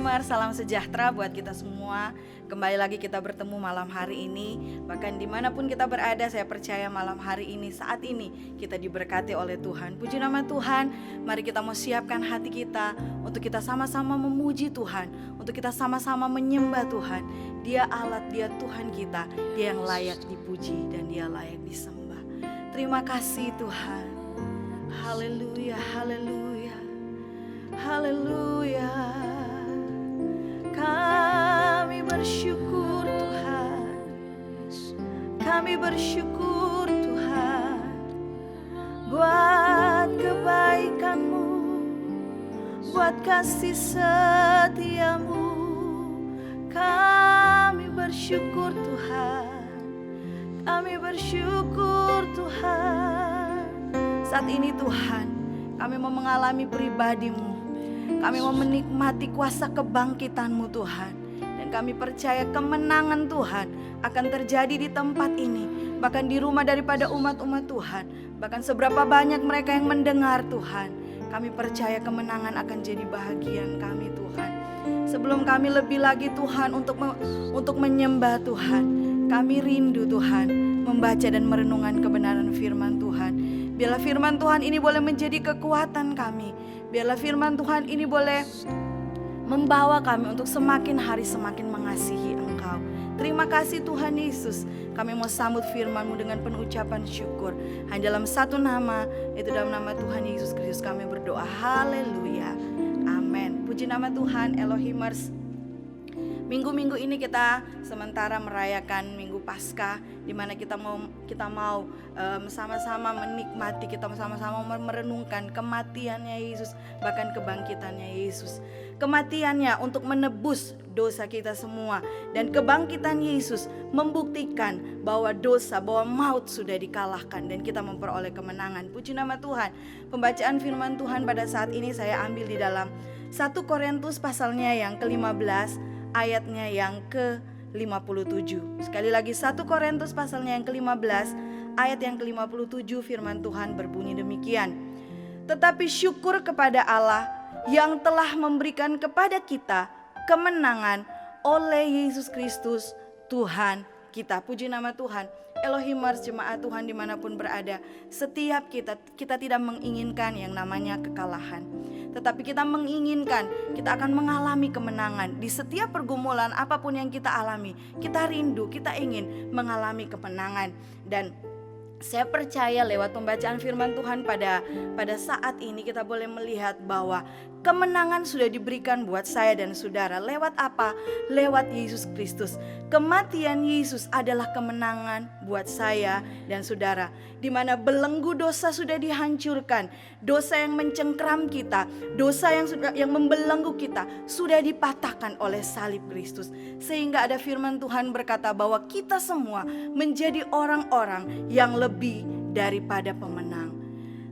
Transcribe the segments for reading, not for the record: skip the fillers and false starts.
Elohimers, salam sejahtera buat kita semua. Kembali lagi kita bertemu malam hari ini. Bahkan dimanapun kita berada, saya percaya malam hari ini, saat ini kita diberkati oleh Tuhan. Puji nama Tuhan. Mari kita mau siapkan hati kita untuk kita sama-sama memuji Tuhan, untuk kita sama-sama menyembah Tuhan. Dia Allah, Dia Tuhan kita, Dia yang layak dipuji dan Dia layak disembah. Terima kasih Tuhan. Haleluya, haleluya, haleluya. Kami bersyukur Tuhan, kami bersyukur Tuhan buat kebaikan-Mu, buat kasih setia-Mu. Kami bersyukur Tuhan, kami bersyukur Tuhan. Saat ini Tuhan, kami mau mengalami pribadi-Mu, kami mau menikmati kuasa kebangkitan-Mu Tuhan. Dan kami percaya kemenangan Tuhan akan terjadi di tempat ini, bahkan di rumah daripada umat-umat Tuhan. Bahkan seberapa banyak mereka yang mendengar Tuhan, kami percaya kemenangan akan jadi bahagian kami Tuhan. Sebelum kami lebih lagi Tuhan untuk menyembah Tuhan, kami rindu Tuhan membaca dan merenungkan kebenaran firman Tuhan. Biarlah firman Tuhan ini boleh menjadi kekuatan kami. Biarlah firman Tuhan ini boleh membawa kami untuk semakin hari semakin mengasihi Engkau. Terima kasih Tuhan Yesus. Kami mau sambut firman-Mu dengan penuh ucapan syukur. Hanya dalam satu nama, itu dalam nama Tuhan Yesus Kristus kami berdoa. Haleluya. Amin. Puji nama Tuhan. Elohimers. Minggu-minggu ini kita sementara merayakan Minggu Paskah, di mana kita mau sama-sama menikmati, kita sama-sama merenungkan kematiannya Yesus, bahkan kebangkitannya Yesus. Kematiannya untuk menebus dosa kita semua, dan kebangkitan Yesus membuktikan bahwa dosa, bahwa maut sudah dikalahkan dan kita memperoleh kemenangan. Puji nama Tuhan. Pembacaan firman Tuhan pada saat ini saya ambil di dalam 1 Korintus pasalnya yang ke-15, ayatnya yang ke-57. Sekali lagi 1 Korintus pasalnya yang ke-15, ayat yang ke-57, firman Tuhan berbunyi demikian. Tetapi syukur kepada Allah yang telah memberikan kepada kita kemenangan oleh Yesus Kristus Tuhan kita. Puji nama Tuhan. Elohimers, jemaat Tuhan dimanapun berada, setiap kita tidak menginginkan yang namanya kekalahan, tetapi kita menginginkan kita akan mengalami kemenangan. Di setiap pergumulan apapun yang kita alami, kita rindu, kita ingin mengalami kemenangan. Dan saya percaya lewat pembacaan firman Tuhan pada saat ini kita boleh melihat bahwa kemenangan sudah diberikan buat saya dan saudara. Lewat apa? Lewat Yesus Kristus. Kematian Yesus adalah kemenangan buat saya dan saudara. Di mana belenggu dosa sudah dihancurkan, dosa yang mencengkram kita, dosa yang membelenggu kita sudah dipatahkan oleh salib Kristus. Sehingga ada firman Tuhan berkata bahwa kita semua menjadi orang-orang yang lebih daripada pemenang.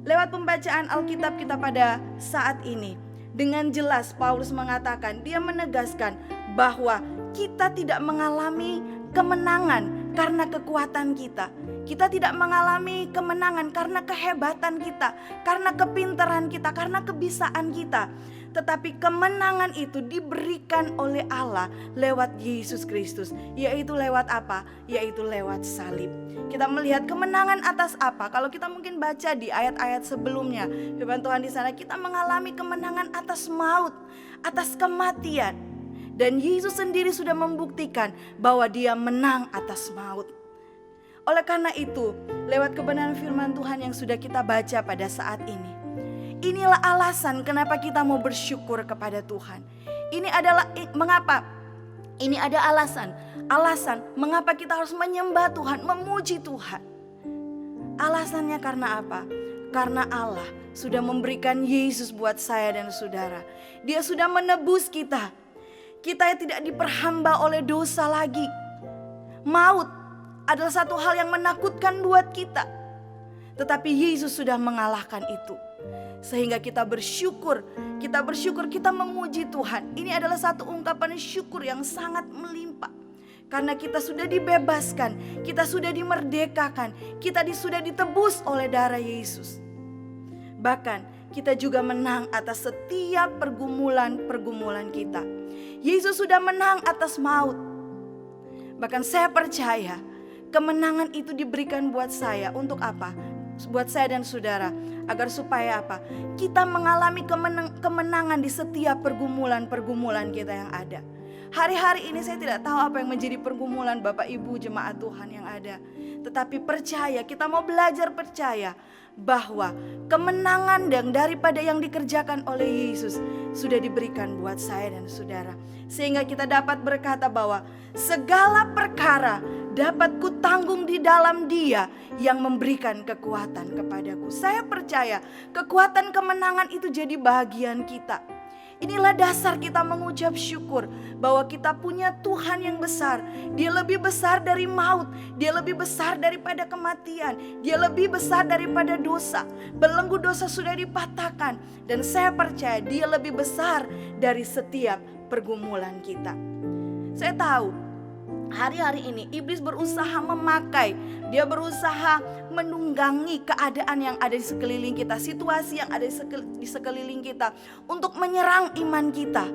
Lewat pembacaan Alkitab kita pada saat ini, dengan jelas Paulus mengatakan, dia menegaskan bahwa kita tidak mengalami kemenangan karena kekuatan kita. Kita tidak mengalami kemenangan karena kehebatan kita, karena kepintaran kita, karena kebisaan kita. Tetapi kemenangan itu diberikan oleh Allah lewat Yesus Kristus. Yaitu lewat apa? Yaitu lewat salib. Kita melihat kemenangan atas apa? Kalau kita mungkin baca di ayat-ayat sebelumnya, firman Tuhan di sana, kita mengalami kemenangan atas maut, atas kematian. Dan Yesus sendiri sudah membuktikan bahwa Dia menang atas maut. Oleh karena itu, lewat kebenaran firman Tuhan yang sudah kita baca pada saat ini, inilah alasan kenapa kita mau bersyukur kepada Tuhan. Ini adalah mengapa? Ini ada alasan mengapa kita harus menyembah Tuhan, memuji Tuhan. Alasannya karena apa? Karena Allah sudah memberikan Yesus buat saya dan saudara. Dia sudah menebus kita. Kita tidak diperhamba oleh dosa lagi. Maut adalah satu hal yang menakutkan buat kita. Tetapi Yesus sudah mengalahkan itu. Sehingga kita bersyukur, kita memuji Tuhan. Ini adalah satu ungkapan syukur yang sangat melimpah. Karena kita sudah dibebaskan, kita sudah dimerdekakan, kita sudah ditebus oleh darah Yesus. Bahkan kita juga menang atas setiap pergumulan-pergumulan kita. Yesus sudah menang atas maut. Bahkan saya percaya kemenangan itu diberikan buat saya. Untuk apa? Buat saya dan saudara. Agar supaya apa? Kita mengalami kemenangan di setiap pergumulan-pergumulan kita yang ada. Hari-hari ini saya tidak tahu apa yang menjadi pergumulan Bapak Ibu jemaat Tuhan yang ada. Tetapi percaya, kita mau belajar percaya bahwa kemenangan daripada yang dikerjakan oleh Yesus sudah diberikan buat saya dan saudara. Sehingga kita dapat berkata bahwa segala perkara dapat kutanggung di dalam Dia yang memberikan kekuatan kepadaku. Saya percaya kekuatan kemenangan itu jadi bahagian kita. Inilah dasar kita mengucap syukur bahwa kita punya Tuhan yang besar. Dia lebih besar dari maut, Dia lebih besar daripada kematian, Dia lebih besar daripada dosa. Belenggu dosa sudah dipatahkan, dan saya percaya Dia lebih besar dari setiap pergumulan kita. Saya tahu hari-hari ini iblis berusaha memakai, dia berusaha menunggangi keadaan yang ada di sekeliling kita, situasi yang ada di sekeliling kita, untuk menyerang iman kita,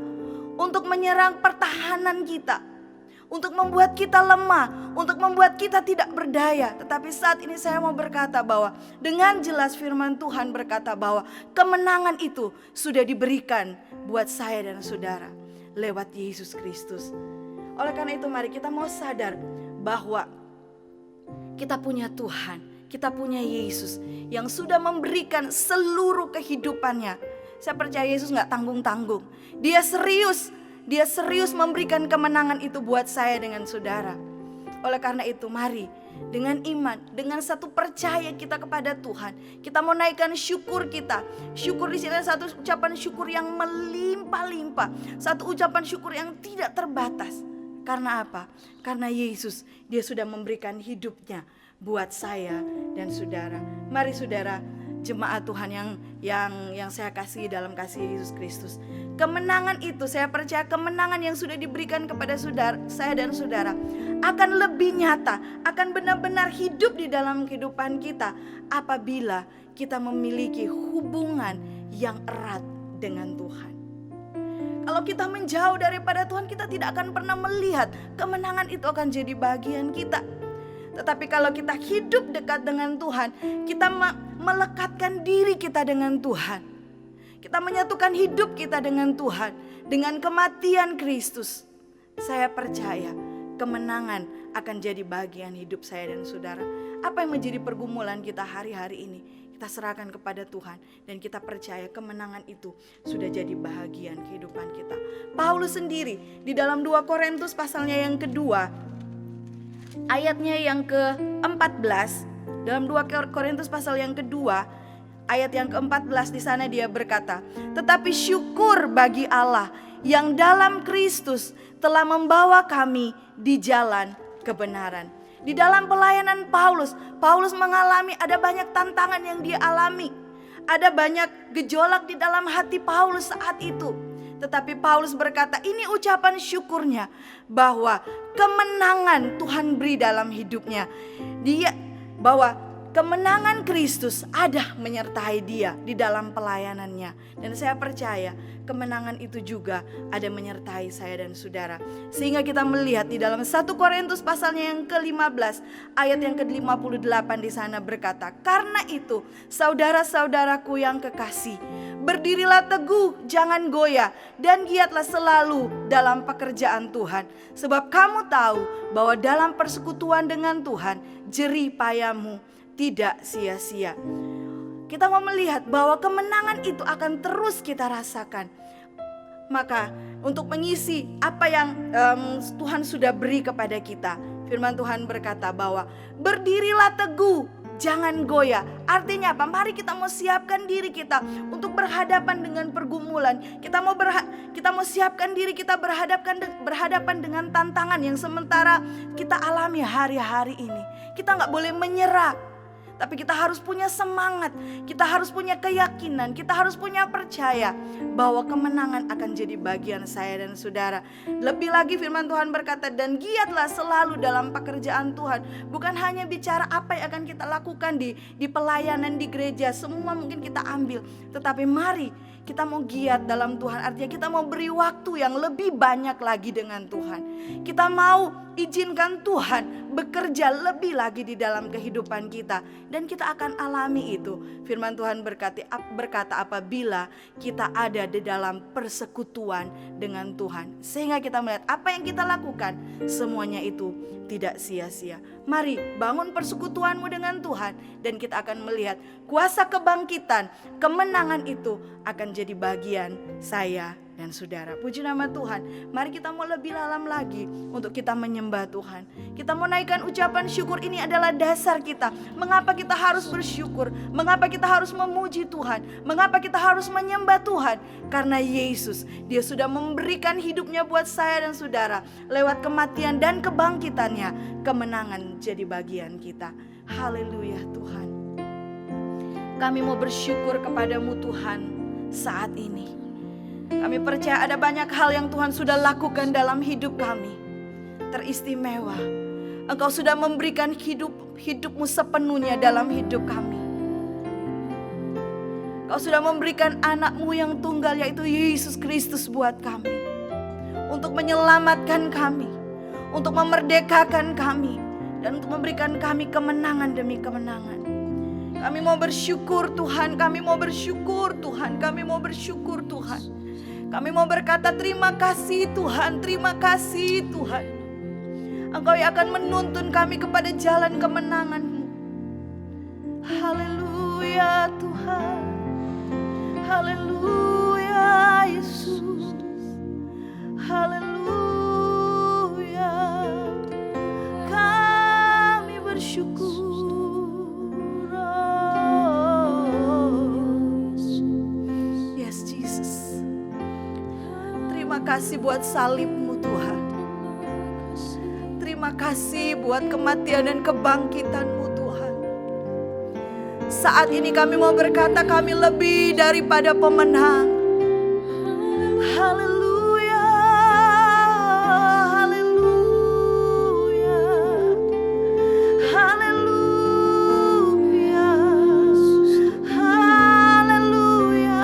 untuk menyerang pertahanan kita, untuk membuat kita lemah, untuk membuat kita tidak berdaya. Tetapi saat ini saya mau berkata bahwa dengan jelas firman Tuhan berkata bahwa kemenangan itu sudah diberikan buat saya dan saudara lewat Yesus Kristus. Oleh karena itu mari kita mau sadar bahwa kita punya Tuhan, kita punya Yesus yang sudah memberikan seluruh kehidupannya. Saya percaya Yesus gak tanggung-tanggung. Dia serius memberikan kemenangan itu buat saya dengan saudara. Oleh karena itu mari dengan iman, dengan satu percaya kita kepada Tuhan, kita mau naikkan syukur kita. Syukur di sini satu ucapan syukur yang melimpah-limpah, satu ucapan syukur yang tidak terbatas. Karena apa? Karena Yesus, Dia sudah memberikan hidupnya buat saya dan saudara. Mari saudara, jemaat Tuhan yang saya kasihi dalam kasih Yesus Kristus. Kemenangan itu, saya percaya kemenangan yang sudah diberikan kepada saya dan saudara akan lebih nyata, akan benar-benar hidup di dalam kehidupan kita apabila kita memiliki hubungan yang erat dengan Tuhan. Kalau kita menjauh daripada Tuhan, kita tidak akan pernah melihat kemenangan itu akan jadi bagian kita. Tetapi kalau kita hidup dekat dengan Tuhan, kita melekatkan diri kita dengan Tuhan, kita menyatukan hidup kita dengan Tuhan, dengan kematian Kristus, saya percaya kemenangan akan jadi bagian hidup saya dan saudara. Apa yang menjadi pergumulan kita hari-hari ini, kita serahkan kepada Tuhan dan kita percaya kemenangan itu sudah jadi bahagian kehidupan kita. Paulus sendiri di dalam 2 Korintus pasalnya yang kedua, ayatnya yang ke-14, dalam 2 Korintus pasal yang kedua, ayat yang ke-14 di sana dia berkata, "Tetapi syukur bagi Allah yang dalam Kristus telah membawa kami di jalan kebenaran." Di dalam pelayanan Paulus mengalami ada banyak tantangan yang dia alami. Ada banyak gejolak di dalam hati Paulus saat itu. Tetapi Paulus berkata, ini ucapan syukurnya bahwa kemenangan Tuhan beri dalam hidupnya. Bahwa kemenangan Kristus ada menyertai dia di dalam pelayanannya. Dan saya percaya kemenangan itu juga ada menyertai saya dan saudara. Sehingga kita melihat di dalam 1 Korintus pasalnya yang ke-15 ayat yang ke-58 di sana berkata, "Karena itu saudara-saudaraku yang kekasih, berdirilah teguh, jangan goyah, dan giatlah selalu dalam pekerjaan Tuhan. Sebab kamu tahu bahwa dalam persekutuan dengan Tuhan, jerih payahmu tidak sia-sia." Kita mau melihat bahwa kemenangan itu akan terus kita rasakan. Maka untuk mengisi apa yang Tuhan sudah beri kepada kita, firman Tuhan berkata bahwa berdirilah teguh, jangan goyah. Artinya apa? Mari kita mau siapkan diri kita untuk berhadapan dengan pergumulan. Kita mau siapkan diri kita berhadapan dengan tantangan yang sementara kita alami hari-hari ini. Kita gak boleh menyerah. Tapi kita harus punya semangat, kita harus punya keyakinan, kita harus punya percaya bahwa kemenangan akan jadi bagian saya dan saudara. Lebih lagi firman Tuhan berkata, dan giatlah selalu dalam pekerjaan Tuhan. Bukan hanya bicara apa yang akan kita lakukan di pelayanan di gereja, semua mungkin kita ambil. Tetapi mari Kita mau giat dalam Tuhan, artinya kita mau beri waktu yang lebih banyak lagi dengan Tuhan. Kita mau izinkan Tuhan bekerja lebih lagi di dalam kehidupan kita. Dan kita akan alami itu. Firman Tuhan berkata apabila kita ada di dalam persekutuan dengan Tuhan. Sehingga kita melihat apa yang kita lakukan, semuanya itu tidak sia-sia. Mari bangun persekutuanmu dengan Tuhan. Dan kita akan melihat kuasa kebangkitan, kemenangan itu akan jadi bagian saya dan saudara. Puji nama Tuhan. Mari kita mau lebih dalam lagi untuk kita menyembah Tuhan. Kita mau naikkan ucapan syukur, ini adalah dasar kita. Mengapa kita harus bersyukur? Mengapa kita harus memuji Tuhan? Mengapa kita harus menyembah Tuhan? Karena Yesus, Dia sudah memberikan hidupnya buat saya dan saudara. Lewat kematian dan kebangkitannya, kemenangan jadi bagian kita. Haleluya Tuhan. Kami mau bersyukur kepadamu Tuhan saat ini. Kami percaya ada banyak hal yang Tuhan sudah lakukan dalam hidup kami. Teristimewa. Engkau sudah memberikan hidupmu sepenuhnya dalam hidup kami. Engkau sudah memberikan anakmu yang tunggal, yaitu Yesus Kristus buat kami. Untuk menyelamatkan kami. Untuk memerdekakan kami. Dan untuk memberikan kami kemenangan demi kemenangan. Kami mau bersyukur Tuhan, kami mau bersyukur Tuhan, kami mau bersyukur Tuhan. Kami mau berkata terima kasih Tuhan, terima kasih Tuhan. Engkau yang akan menuntun kami kepada jalan kemenangan-Mu. Haleluya Tuhan, haleluya Yesus, haleluya. Kami bersyukur. Terima kasih buat salib-Mu Tuhan. Terima kasih buat kematian dan kebangkitan-Mu Tuhan. Saat ini kami mau berkata kami lebih daripada pemenang. Haleluya, haleluya, haleluya, haleluya.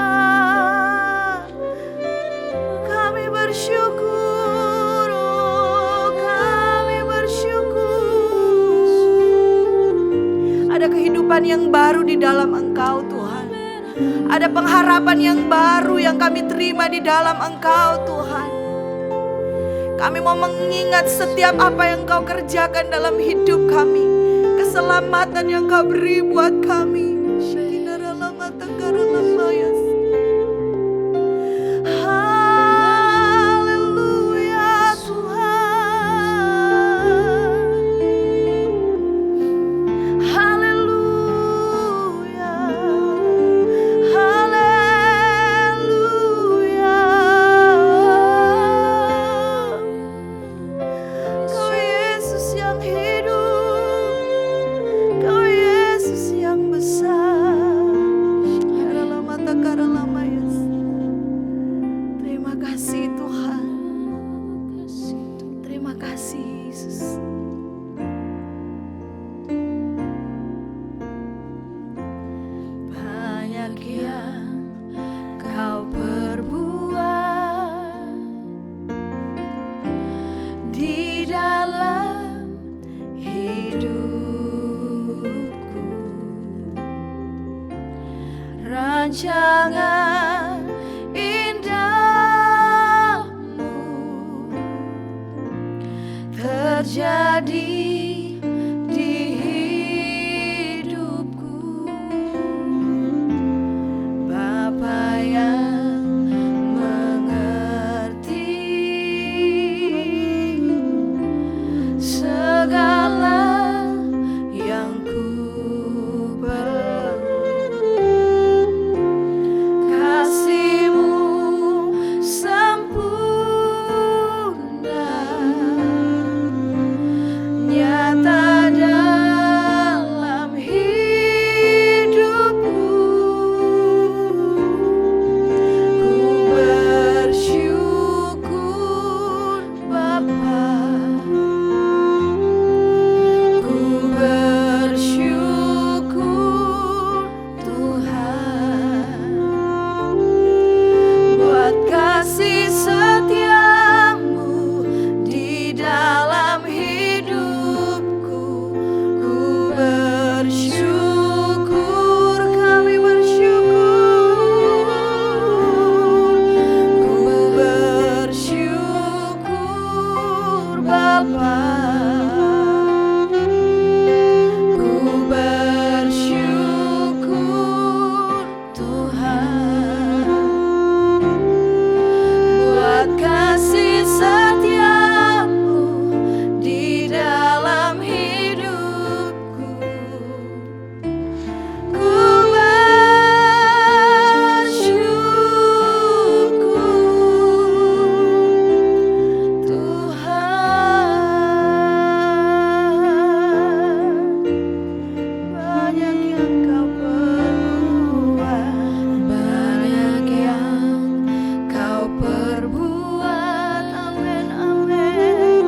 Kami bersyukur, oh kami bersyukur. Ada kehidupan yang baru di dalam Engkau Tuhan. Ada pengharapan yang baru yang kami terima di dalam Engkau Tuhan. Kami mau mengingat setiap apa yang Engkau kerjakan dalam hidup kami. Keselamatan yang Engkau beri buat kami. Rancangan indahmu terjadi di hidupku. Bapa yang mengerti segala yang ku perlu. Kasih-Mu sempurna nyata Bapa. Ku bersyukur Tuhan buat kasih setiamu di dalam hidupku. Ku bersyukur Tuhan, banyak yang kau perbuat, banyak yang kau perbuat, amin amin,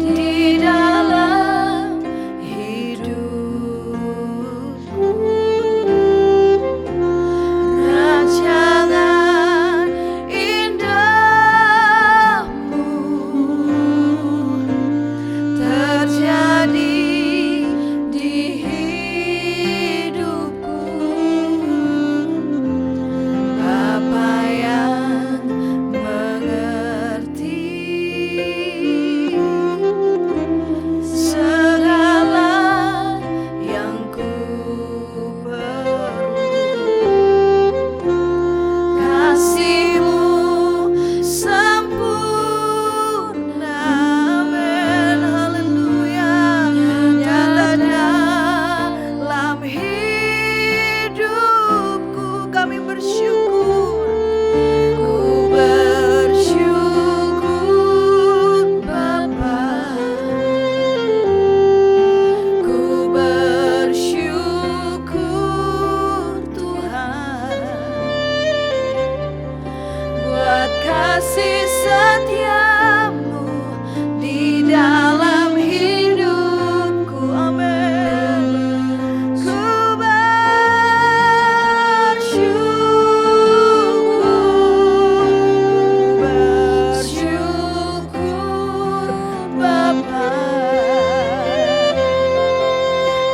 di dalam hidupku. Rancangan indahmu terjadi di hidupku. Bapa yang mengerti segala yang ku perlu. Kasih-Mu sempurna, amin, haleluya, nyata dalam hidupku. Kami bersyukur, ku bersyukur Bapa, ku bersyukur Tuhan buat kasih setiamu di dalam hidupku, amin. Ku bersyukur Bapa,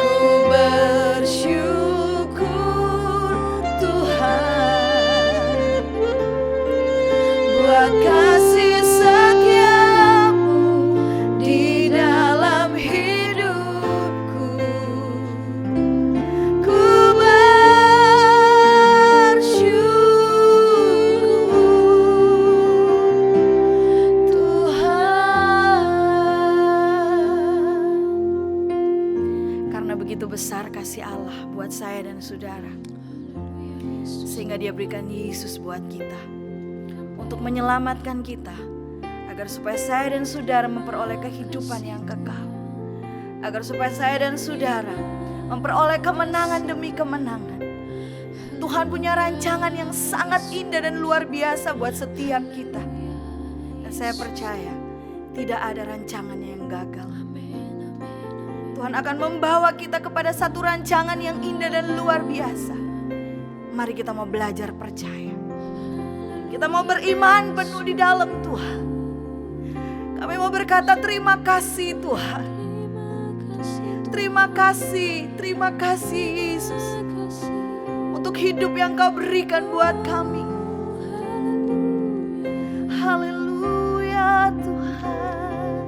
ku bersyukur Tuhan buat kasih setiamu di dalam hidupku. Ku bersyukur Tuhan. Karena begitu besar kasih Allah buat saya dan saudara, sehingga Dia berikan Yesus buat kita untuk menyelamatkan kita, agar supaya saya dan saudara memperoleh kehidupan yang kekal, agar supaya saya dan saudara memperoleh kemenangan demi kemenangan. Tuhan punya rancangan yang sangat indah dan luar biasa buat setiap kita, dan saya percaya tidak ada rancangan yang gagal. Tuhan akan membawa kita kepada satu rancangan yang indah dan luar biasa. Mari kita mau belajar percaya. Kita mau beriman penuh di dalam Tuhan. Kami mau berkata terima kasih Tuhan. Terima kasih Yesus, untuk hidup yang Kau berikan buat kami. Haleluya Tuhan,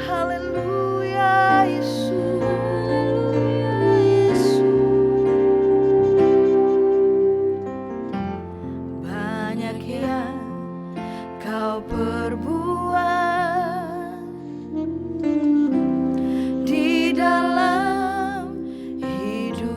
haleluya Yesus. Banyak yang Kau perbuat di dalam hidupku.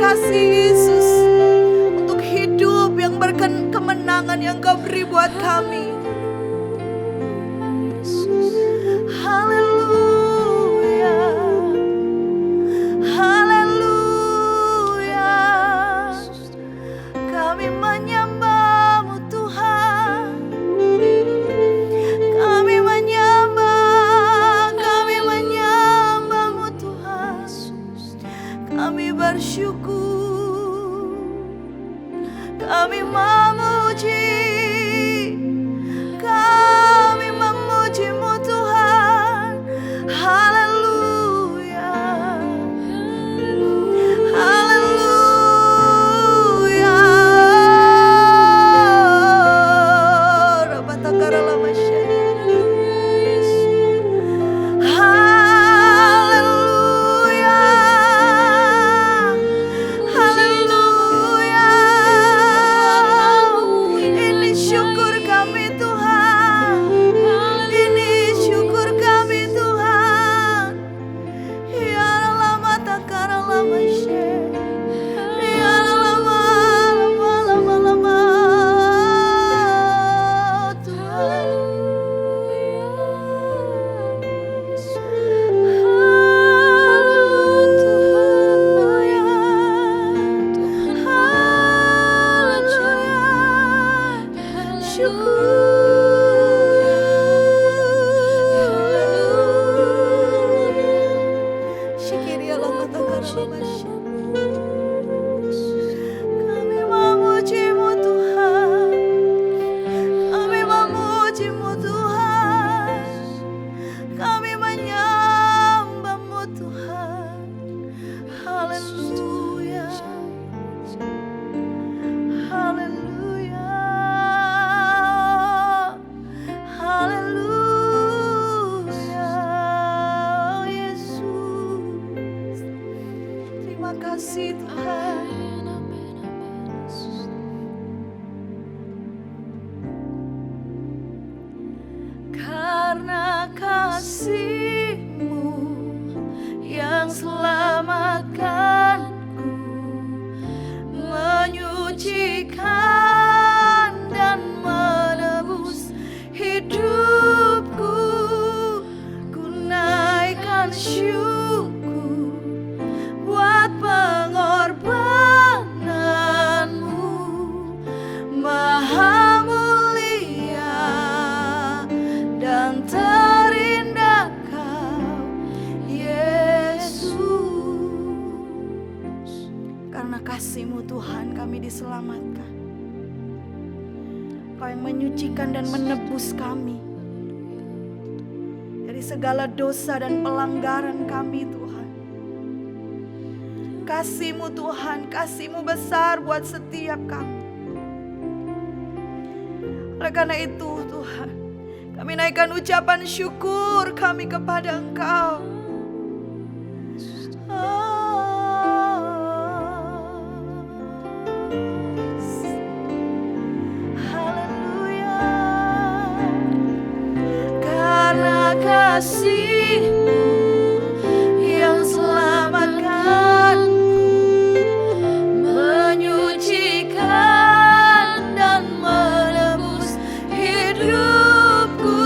kasih Yesus untuk hidup yang berkemenangan yang Kau beri buat kami. Haleluya, haleluya. Kami menyembah-Mu Tuhan. Kami menyembah-Mu Tuhan. Kami bersyukur. Kami memuji. Kami memuji-Mu Tuhan. Haleluya, haleluya. Rabatakara lama syai. Haleluya, haleluya. Ini syukur kami Tuhan. Ini syukur kami Tuhan. Ya lama takara lama syai. Ya lama Tuhan. Kami memuji-Mu Tuhan. Kami memuji-Mu Tuhan. Kami menyembah-Mu Tuhan. Haleluya, haleluya, haleluya. Yesus, terima kasih Tuhan. Karena kasih-Mu yang selamatkanku, menyucikan dan menebus hidupku. Ku naikkan syukur buat pengorbanan-Mu, Maha mulia dan terindah Kau, Yesus. Karena kasih-Mu Tuhan kami diselamatkan. Kau yang menyucikan dan menebus kami dari segala dosa dan pelanggaran kami Tuhan. Kasih-Mu Tuhan, kasih-Mu besar buat setiap kami. Oleh karena itu Tuhan, kami naikkan ucapan syukur kami kepada Engkau. Haleluya. Karena kasih-Mu yang selamatkanku, menyucikan dan menebus hidupku.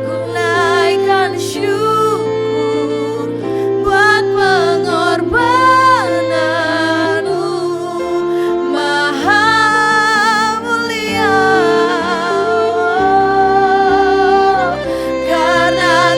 Ku naikkan syukur buat pengorbanan-Mu, Maha mulia. Karena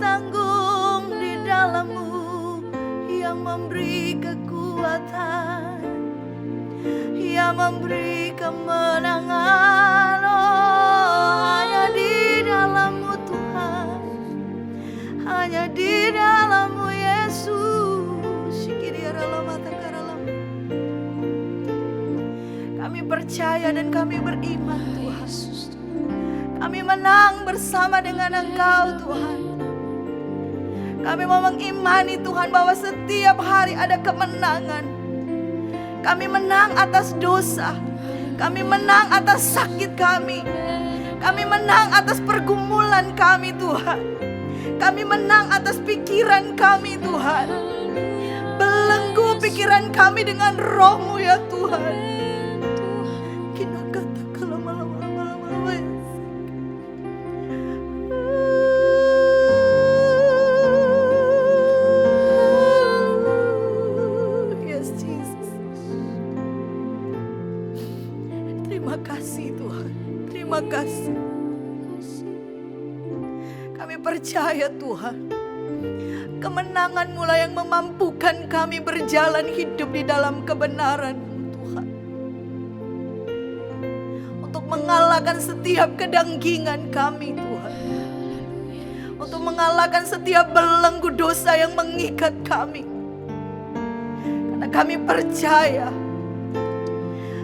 tanggung di dalam-Mu yang memberi kekuatan, yang memberi kemenangan. Oh, hanya di dalam-Mu Tuhan, hanya di dalam-Mu Yesus. Kami percaya dan kami beriman Tuhan, kami menang bersama dengan Engkau Tuhan. Kami mau mengimani Tuhan bahwa setiap hari ada kemenangan. Kami menang atas dosa, kami menang atas sakit kami, kami menang atas pergumulan kami Tuhan. Kami menang atas pikiran kami Tuhan. Belenggu pikiran kami dengan Roh-Mu ya Tuhan. Yes Jesus. Terima kasih Tuhan. Terima kasih. Kami percaya Tuhan, kemenangan-Mu lah yang memampukan kami berjalan hidup di dalam kebenaran-Mu Tuhan. Untuk mengalahkan setiap kedanggingan kami Tuhan. Untuk mengalahkan setiap belenggu dosa yang mengikat kami. Karena kami percaya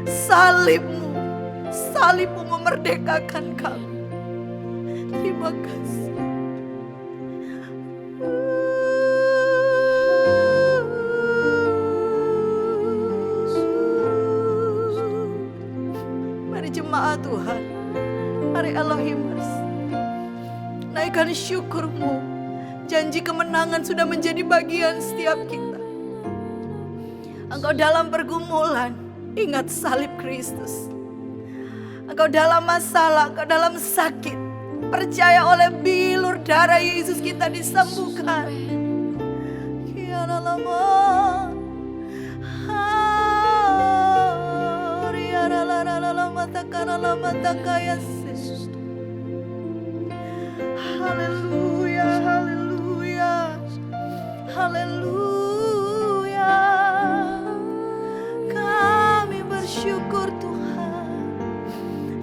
salib-Mu, salib-Mu memerdekakan kami. Terima kasih. Mari jemaat Tuhan, mari Elohimers, naikkan syukur-Mu. Janji kemenangan sudah menjadi bagian setiap kita. Engkau dalam pergumulan, ingat salib Kristus. Engkau dalam masalah, engkau dalam sakit, percaya oleh bilur darah Yesus kita disembuhkan. Kiana lama, riara lama takana lama takaya Yesus. Haleluya, haleluya, haleluya. Kami bersyukur Tuhan.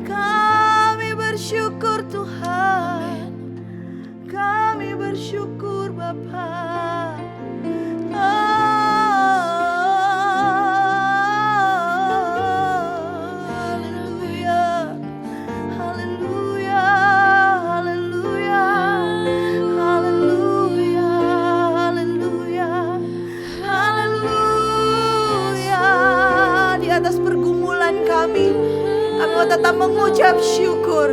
Kami bersyukur Tuhan, kami bersyukur Bapa. Haleluya, haleluya, haleluya, haleluya, haleluya, haleluya. Di atas pergumulan kami mau tetap mengucap syukur,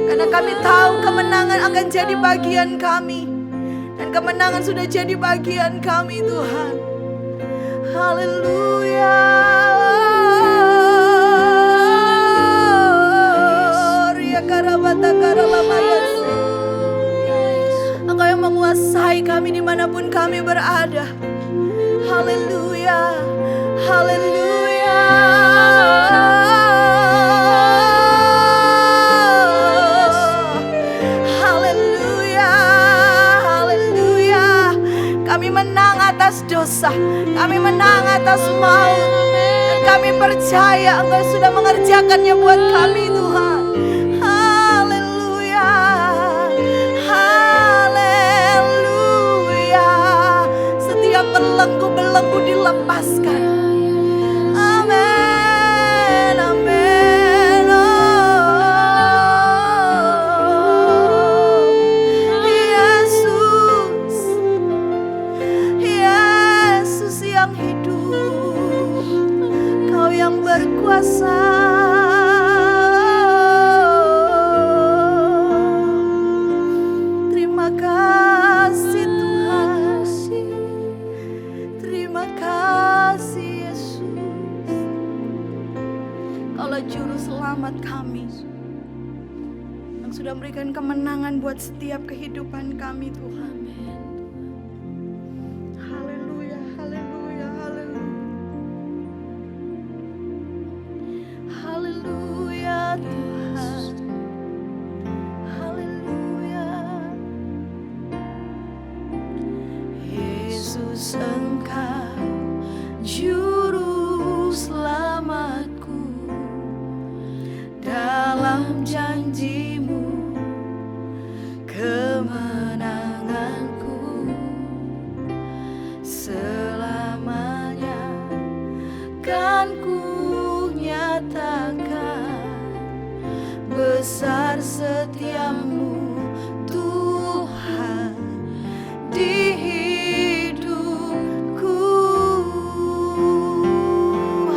karena kami tahu kemenangan akan jadi bagian kami, dan kemenangan sudah jadi bagian kami Tuhan. Haleluya. Engkau yang menguasai kami dimanapun kami berada. Haleluya, haleluya. Kami menang atas dosa, kami menang atas maut, dan kami percaya Engkau sudah mengerjakannya buat kami Tuhan. Haleluya, haleluya. Setiap belenggu-belenggu dilepaskan. Amin, amin. Yesus yang hidup, Kau yang berkuasa. Terima kasih Tuhan, terima kasih Yesus. Kaulah juru selamat kami, yang sudah memberikan kemenangan buat setiap kehidupan kami Tuhan. Haleluya, haleluya, haleluya. Haleluya Tuhan. Haleluya. Yesus, Engkau juru selamatku. Dalam janji-Mu kemenanganku selamanya kan ku nyatakan besar setiamu Tuhan di hidupku.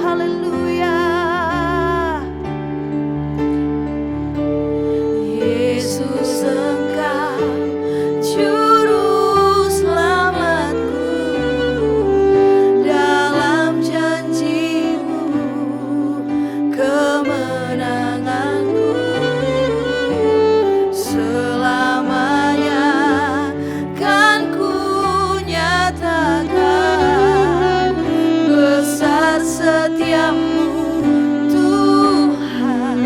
Haleluya. Yesus, Engkau juru selamatku. Dalam janji-Mu kemenanganku selamanya kan ku nyatakan besar setiamu Tuhan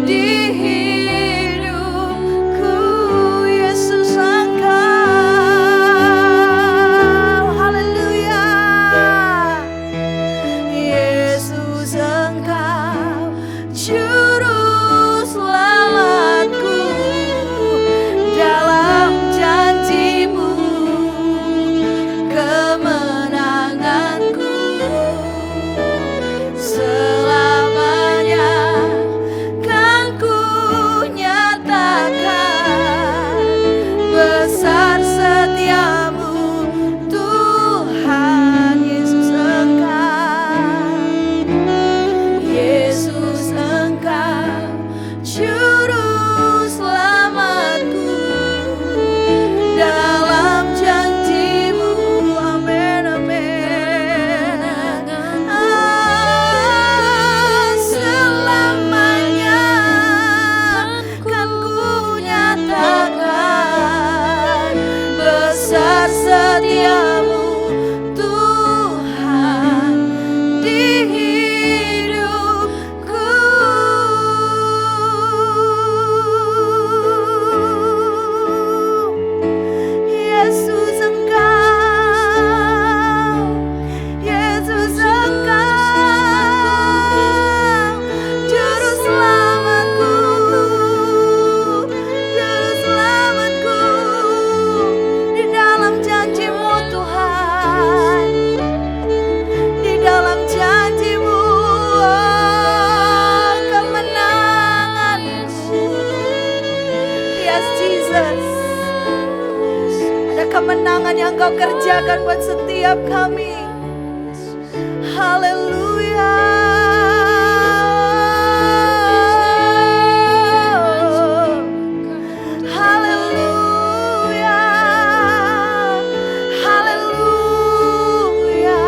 di hidupku. Yesus, Engkau, haleluya. Yesus, Engkau juru selamatku. Dalam janji-Mu kemenanganku selamanya kan ku nyatakan besar setiamu Tuhan. Yesus, Engkau, Yesus, Engkau juru selamatku. Dalam janji-Mu, amin, amin. Selamanya kan ku nyatakan besar setiamu Tuhan di hidupku. Yesus, Engkau, Yesus, Engkau juru selamatku, juru selamatku. Di dalam janji-Mu Tuhan, di dalam janji-Mu kemenanganku. Yes, Jesus, ada kemenangan yang Kau kerjakan buat setiap kami. Haleluya. Haleluya. Haleluya.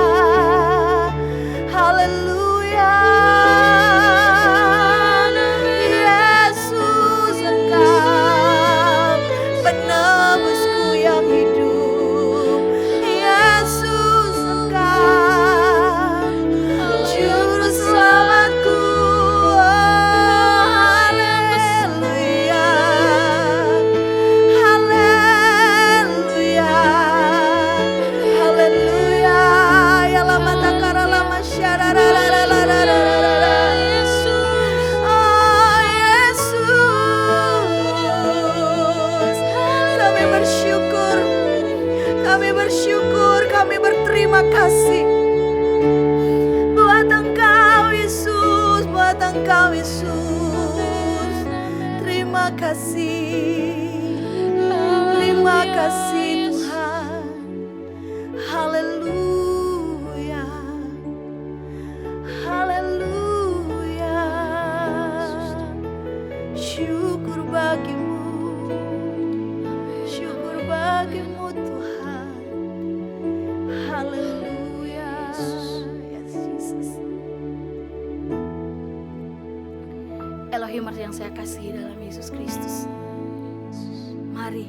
Haleluya. Yesus, Engkau penebusku yang hidup. Yesus, Engkau juru selamatku. Haleluya. Haleluya. Haleluya. Ya lama takara lama syararararararara. Oh Yesus, kami bersyukur, kami bersyukur, kami berterima kasih buat Engkau Yesus, buat Engkau Yesus. Terima kasih, terima kasih Tuhan. Haleluya. Haleluya. Syukur bagimu, syukur bagimu Tuhan. Haleluya. Yes, Jesus. Elohim yang saya kasihi dalam Yesus Kristus, mari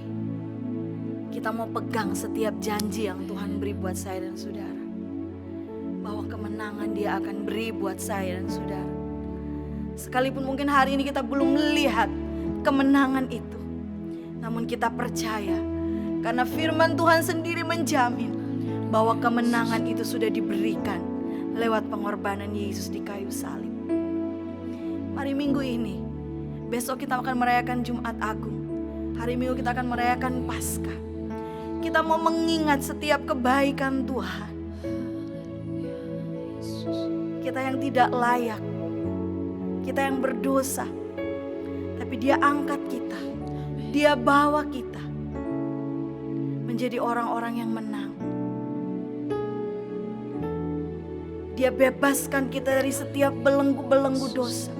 kita mau pegang setiap janji yang Tuhan beri buat saya dan saudara, bahwa kemenangan Dia akan beri buat saya dan saudara. Sekalipun mungkin hari ini kita belum melihat kemenangan itu, namun kita percaya karena firman Tuhan sendiri menjamin bahwa kemenangan itu sudah diberikan lewat pengorbanan Yesus di kayu salib. Mari minggu ini, besok kita akan merayakan Jumat Agung. Hari Minggu kita akan merayakan Paskah. Kita mau mengingat setiap kebaikan Tuhan. Kita yang tidak layak, kita yang berdosa, tapi Dia angkat kita, Dia bawa kita menjadi orang-orang yang menang. Dia bebaskan kita dari setiap belenggu-belenggu dosa.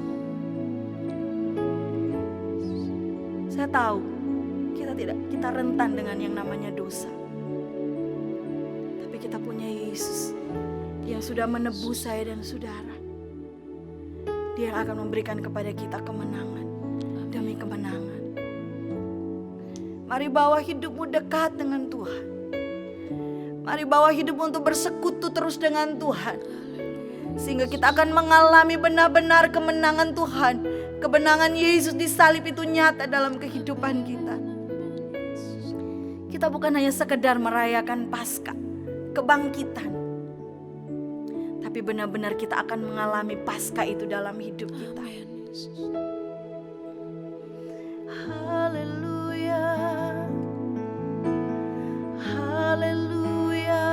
Saya tahu kita rentan dengan yang namanya dosa. Tapi kita punya Yesus yang sudah menebus saya dan saudara. Dia yang akan memberikan kepada kita kemenangan demi kemenangan. Mari bawa hidupmu dekat dengan Tuhan. Mari bawa hidupmu untuk bersekutu terus dengan Tuhan. Sehingga kita akan mengalami benar-benar kemenangan Tuhan. Kemenangan Yesus di salib itu nyata dalam kehidupan kita. Kita bukan hanya sekedar merayakan Paskah, kebangkitan. Tapi benar-benar kita akan mengalami Paskah itu dalam hidup kita. Haleluya. Haleluya.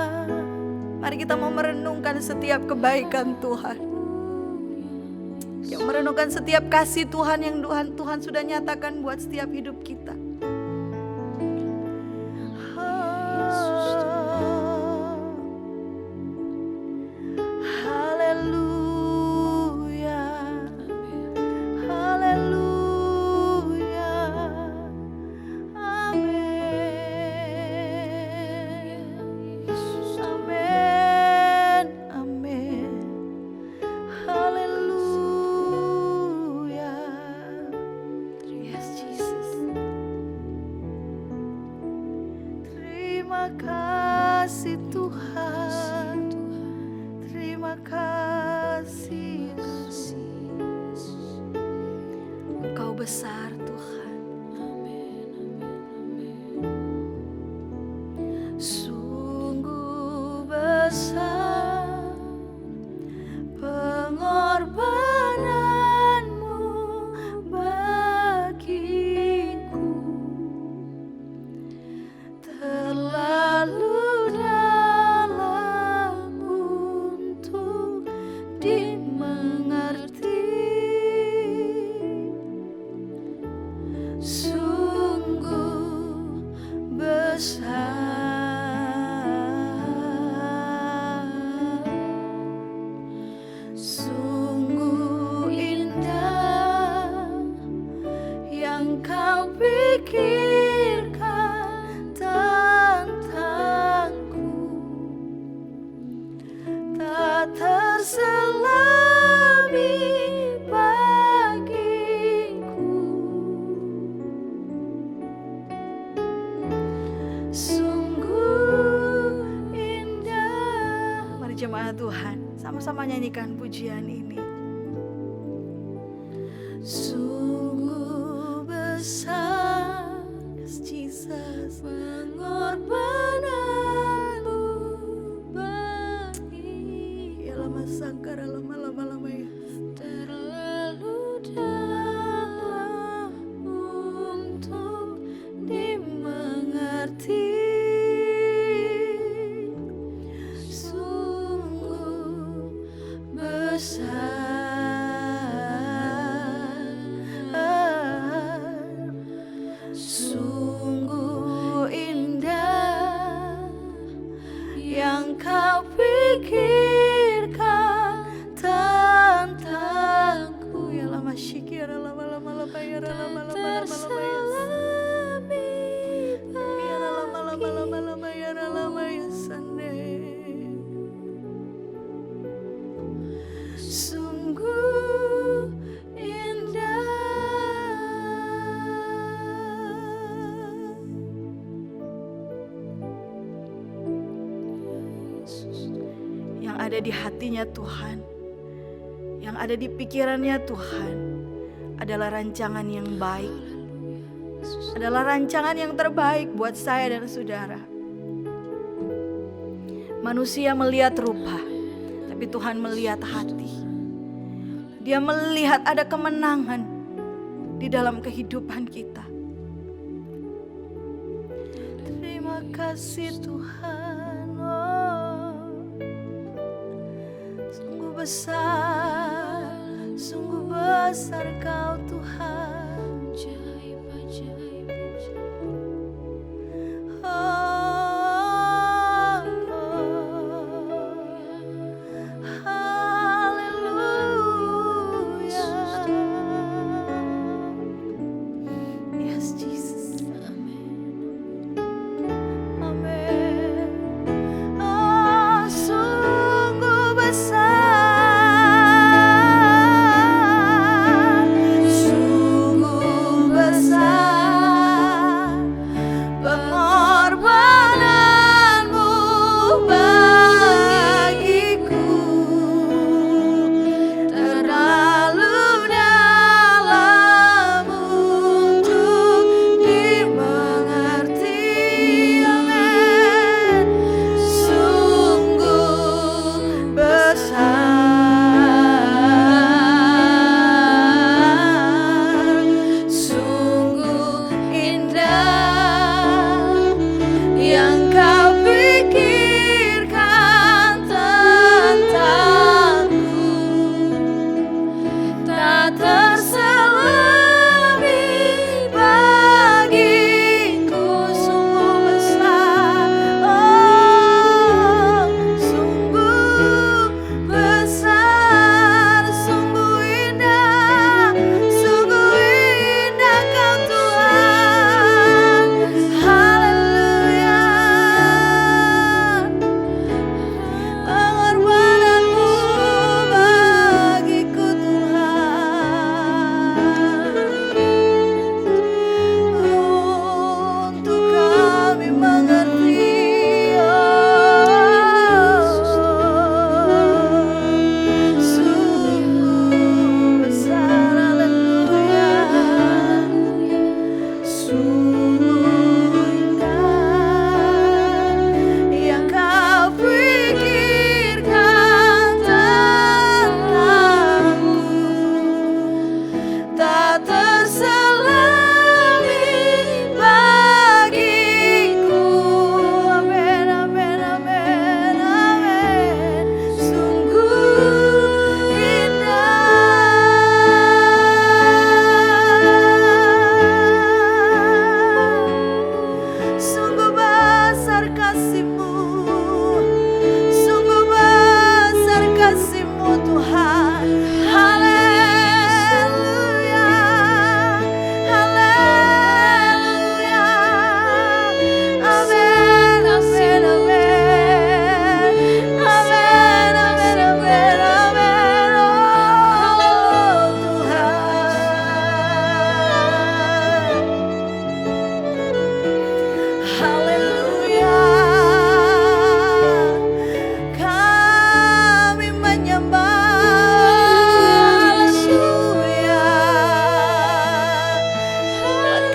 Mari kita mau merenungkan setiap kebaikan Tuhan. Yang merenungkan setiap kasih Tuhan yang Tuhan sudah nyatakan buat setiap hidup kita. Haleluya. Haleluya. Amin. Amin. Amin. Haleluya. Yes, Jesus. Terima kasih Tuhan. Terima kasih Yesus. Engkau besar Tuhan. Sungguh besar pengorbananmu bagiku, terlalu dalam untuk dimengerti. Sungguh besar. Sungguh indah yang kau pikirkan tentangku, tak terselami bagiku. Sungguh indah. Mari jemaat Tuhan, sama-sama nyanyikan pujian ini. Sungguh besar, yes, Jesus, pengorbananmu bagi. Ya lama sangkara lama ya. Terlalu dalam untuk dimengerti. Sungguh besar. Sungguh indah yang kau pikirkan tentangku. Ya lama syikira lama ya lama ya lama ya sande. Sungguh indah. Yang ada di hatinya Tuhan, yang ada di pikirannya Tuhan adalah rancangan yang baik, adalah rancangan yang terbaik buat saya dan saudara. Manusia melihat rupa, tapi Tuhan melihat hati. Dia melihat ada kemenangan di dalam kehidupan kita. Terima kasih Tuhan, sungguh besar Kau Tuhan.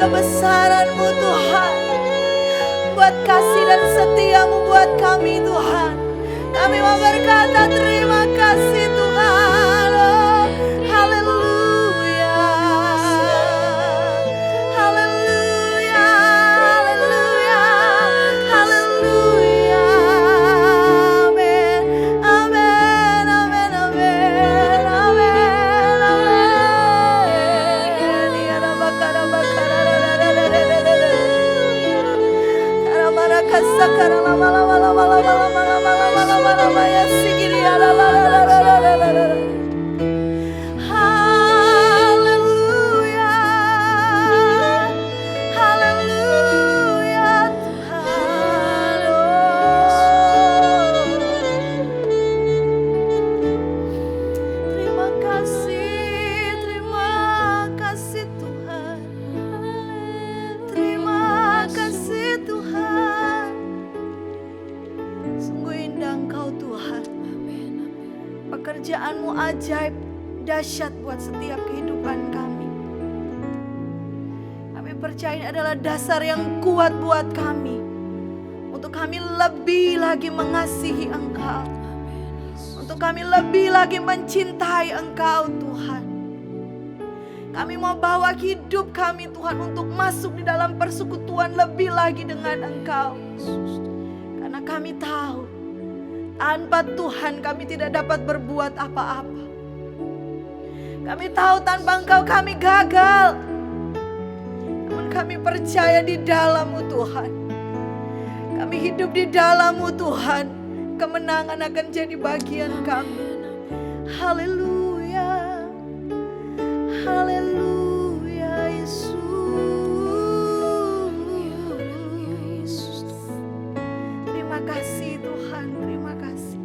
Kebesaran-Mu Tuhan, buat kasih dan setia-Mu buat kami Tuhan. Kami mau berkata terima kasih Tuhan. Oh, haleluya, haleluya, haleluya, haleluya. Amin, amin, amin, amin, amin, amin. Ya Rabbana bakara. Sakara lama lama lama lama lama lama lama lama lama ya sigiri ya la la la la la la la la. Haleluya, haleluya Tuhan. Terima kasih Tuhan. Terima kasih Tuhan. Sungguh indah Engkau Tuhan. Pekerjaan-Mu ajaib, dahsyat buat setiap kehidupan kami. Kami percaya ini adalah dasar yang kuat buat kami untuk kami lebih lagi mengasihi Engkau, untuk kami lebih lagi mencintai Engkau Tuhan. Kami mau bawa hidup kami Tuhan untuk masuk di dalam persekutuan lebih lagi dengan Engkau. Karena kami tahu tanpa Tuhan kami tidak dapat berbuat apa-apa. Kami tahu tanpa Engkau kami gagal. Namun kami percaya di dalam-Mu Tuhan. Kami hidup di dalam-Mu Tuhan. Kemenangan akan jadi bagian kami. Haleluya. Haleluya Yesus. Terima kasih Tuhan, terima kasih.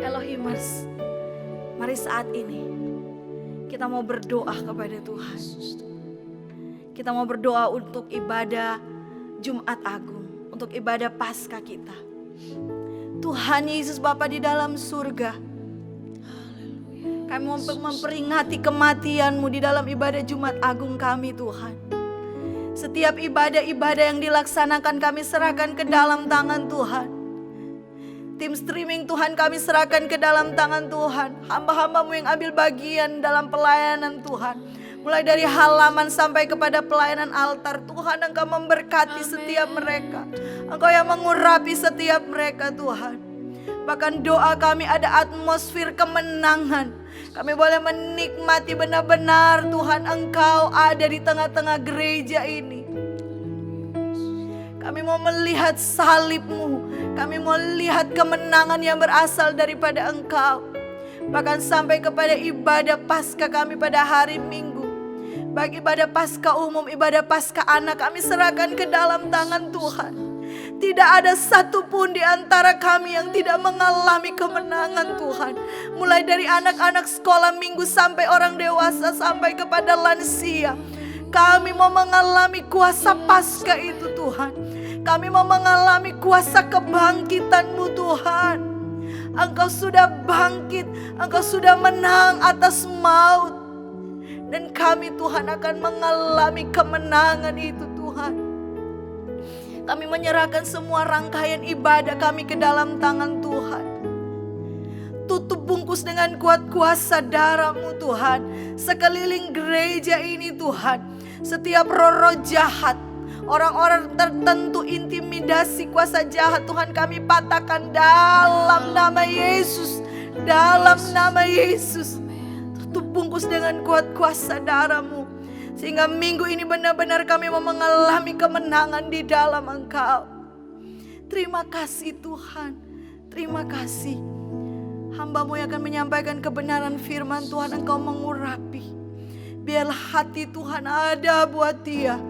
Elohimers, mari saat ini kita mau berdoa kepada Tuhan. Kita mau berdoa untuk ibadah Jumat Agung, untuk ibadah Paskah kita. Tuhan Yesus Bapa di dalam surga, kami mau memperingati kematian-Mu di dalam ibadah Jumat Agung kami Tuhan. Setiap ibadah-ibadah yang dilaksanakan kami serahkan ke dalam tangan Tuhan. Tim streaming Tuhan kami serahkan ke dalam tangan Tuhan. Hamba-hamba-Mu yang ambil bagian dalam pelayanan Tuhan. Mulai dari halaman sampai kepada pelayanan altar, Tuhan Engkau memberkati setiap mereka. Engkau yang mengurapi setiap mereka Tuhan. Bahkan doa kami ada atmosfer kemenangan. Kami boleh menikmati benar-benar Tuhan Engkau ada di tengah-tengah gereja ini. Kami mau melihat salib-Mu. Kami mau lihat kemenangan yang berasal daripada Engkau. Bahkan sampai kepada ibadah Paskah kami pada hari Minggu. Baik ibadah Paskah umum, ibadah Paskah anak, kami serahkan ke dalam tangan Tuhan. Tidak ada satupun di antara kami yang tidak mengalami kemenangan Tuhan. Mulai dari anak-anak sekolah minggu sampai orang dewasa sampai kepada lansia. Kami mau mengalami kuasa Paskah itu Tuhan. Kami mau mengalami kuasa kebangkitan-Mu Tuhan. Engkau sudah bangkit, Engkau sudah menang atas maut. Dan kami Tuhan akan mengalami kemenangan itu Tuhan. Kami menyerahkan semua rangkaian ibadah kami ke dalam tangan Tuhan. Tutup bungkus dengan kuat kuasa darah-Mu Tuhan. Sekeliling gereja ini Tuhan. Setiap roh-roh jahat, orang-orang tertentu intimidasi kuasa jahat Tuhan kami patahkan dalam nama Yesus. Dalam nama Yesus. Tutup bungkus dengan kuat kuasa darah-Mu. Sehingga minggu ini benar-benar kami mau mengalami kemenangan di dalam Engkau. Terima kasih Tuhan. Terima kasih. Hamba-Mu yang akan menyampaikan kebenaran firman Tuhan, Engkau mengurapi. Biarlah hati Tuhan ada buat dia.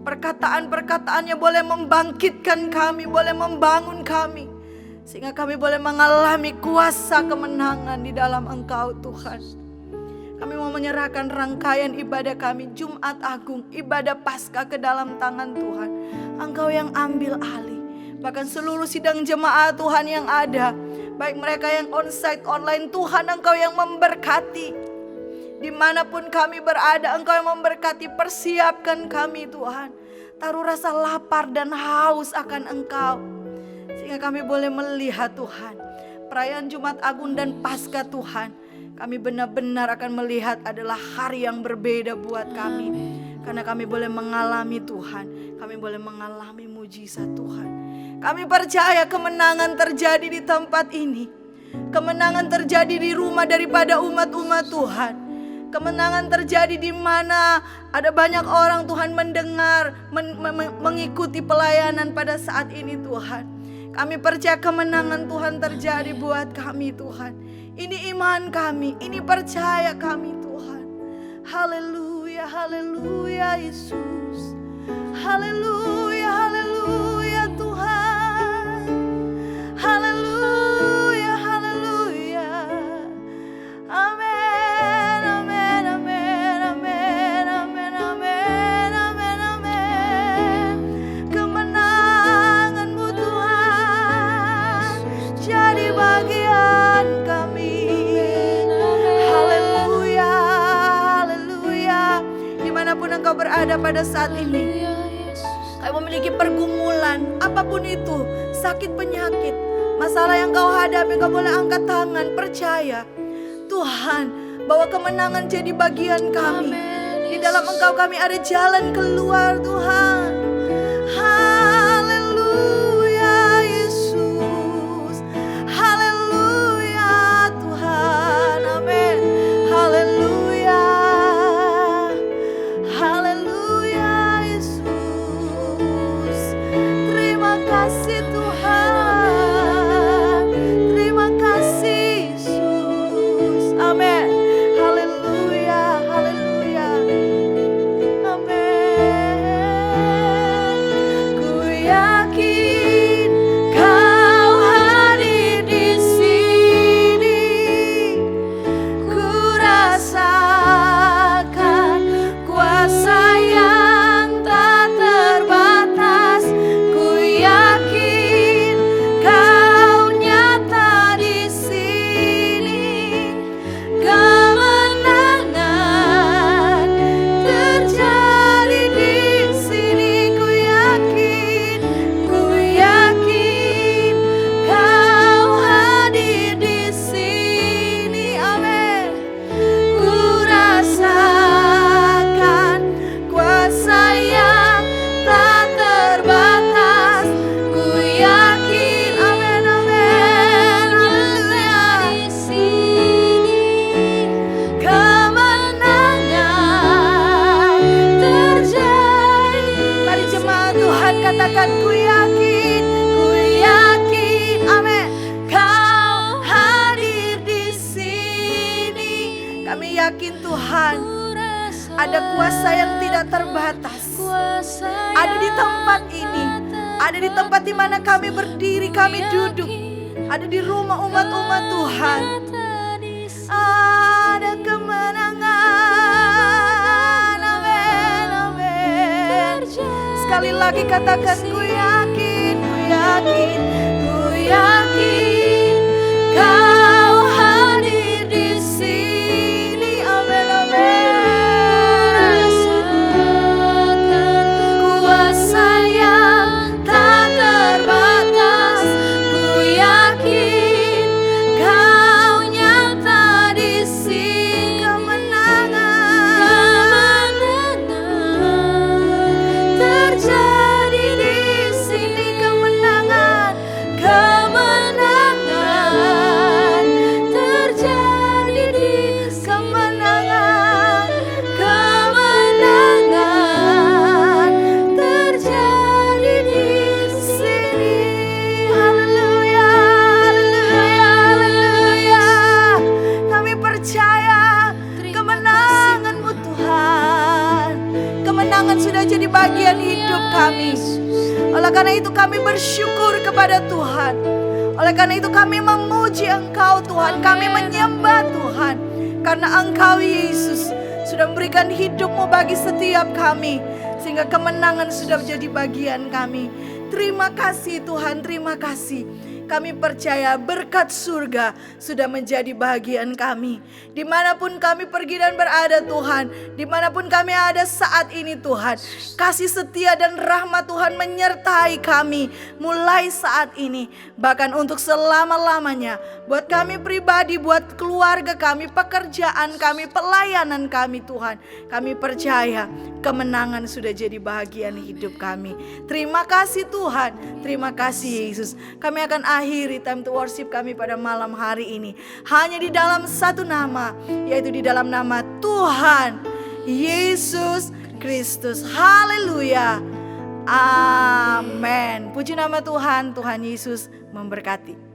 Perkataan-perkataannya boleh membangkitkan kami, boleh membangun kami. Sehingga kami boleh mengalami kuasa kemenangan di dalam Engkau Tuhan. Kami mau menyerahkan rangkaian ibadah kami Jumat Agung, ibadah Paskah ke dalam tangan Tuhan. Engkau yang ambil alih. Bahkan seluruh sidang jemaat Tuhan yang ada, baik mereka yang onsite, online, Tuhan Engkau yang memberkati. Dimanapun kami berada, Engkau yang memberkati. Persiapkan kami Tuhan. Taruh rasa lapar dan haus akan Engkau. Sehingga kami boleh melihat Tuhan perayaan Jumat Agung dan Paskah Tuhan. Kami benar-benar akan melihat adalah hari yang berbeda buat kami. Karena kami boleh mengalami Tuhan. Kami boleh mengalami mujizat Tuhan. Kami percaya kemenangan terjadi di tempat ini. Kemenangan terjadi di rumah daripada umat-umat Tuhan. Kemenangan terjadi di mana ada banyak orang Tuhan mendengar, mengikuti pelayanan pada saat ini Tuhan. Kami percaya kemenangan Tuhan terjadi buat kami Tuhan. Ini iman kami, ini percaya kami Tuhan. Haleluya, haleluya Yesus. Haleluya, haleluya Tuhan. Haleluya, haleluya. Amin, amin, amin, amin, amin, amin, amin, amin. Kemenangan-Mu Tuhan jadi bagian kami. Haleluya, haleluya. Dimanapun Engkau berada pada saat ini, kami memiliki pergumulan, apapun itu, sakit penyakit, masalah yang kau hadapi, kau boleh angkat tangan, percaya Tuhan bahwa kemenangan jadi bagian kami. Di dalam Engkau kami ada jalan keluar Tuhan. Haleluya Yesus, haleluya Tuhan, amin. Haleluya, haleluya Yesus. Terima kasih Tuhan, terima kasih Yesus, amin. Haleluya, haleluya, amin. Ku yakin Kau hadir di sini. Ku rasakan kuasa yang tak terbatas. Ku yakin Kau nyata di sini. Kemenangan terjadi di sini. Ku yakin Kau hadir di sini. Amin. Ku rasakan kuasa yang tak terbatas. Ku yakin, amin, amin, haleluya. Di sini kemenangan terjadi. Mari jemaat Tuhan katakan, ku yakin, amin. Kau hadir di sini. Kami yakin Tuhan, ada kuasa yang tidak terbatas. Ada di tempat ini, ada di tempat di mana kami berdiri, kami duduk, ada di rumah umat-umat Tuhan. Ada kemenangan, amin, amin. Sekali lagi katakan, ku yakin, Kau hadir di sini, amin, amin. Kuasa yang tak terbatas. Ku yakin Kau nyata di sini. Kemenangan terjadi di sini. Kemenangan terjadi di kemenangan terjadi di sini. Haleluya, haleluya, haleluya. Kami percaya kemenangan-Mu Tuhan. Kemenangan sudah jadi bagian hidup kami. Oleh karena itu kami bersyukur kepada Tuhan. Oleh karena itu kami memuji Engkau Tuhan. Kami menyembah Tuhan. Karena Engkau Yesus sudah memberikan hidup-Mu bagi setiap kami. Sehingga kemenangan sudah menjadi bagian kami. Terima kasih Tuhan, terima kasih. Kami percaya berkat surga sudah menjadi bagian kami. Dimanapun kami pergi dan berada Tuhan, dimanapun kami ada saat ini Tuhan, kasih setia dan rahmat Tuhan menyertai kami mulai saat ini. Bahkan untuk selama-lamanya. Buat kami pribadi, buat keluarga kami, pekerjaan kami, pelayanan kami Tuhan. Kami percaya kemenangan sudah jadi bagian hidup kami. Terima kasih Tuhan, terima kasih Yesus. Kami akan akhiri time to worship kami pada malam hari ini hanya di dalam satu nama, yaitu di dalam nama Tuhan Yesus Kristus. Haleluya, amin. Puji nama Tuhan. Tuhan Yesus memberkati.